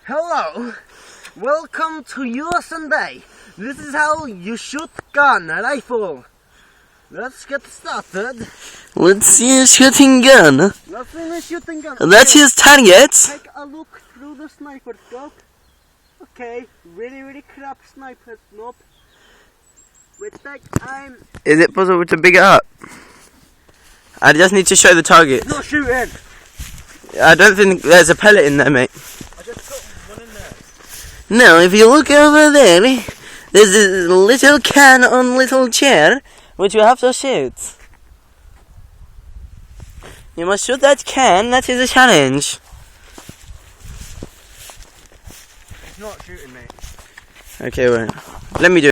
Hello, welcome to your Sunday. This is how you shoot gun rifle. Let's get started. Let's see a shooting gun. Let's see a shooting gun. That's his target. Take a look through the sniper scope. Okay, really crap sniper scope. We take time. Is it possible to big it up? I just need to show the target. Not shooting. I don't think there's a pellet in there, mate. I just put one in there. Now, if you look over there, there's a little can on little chair, which you have to shoot. You must shoot that can, that is a challenge. It's not shooting, mate. Okay, well, let me do it.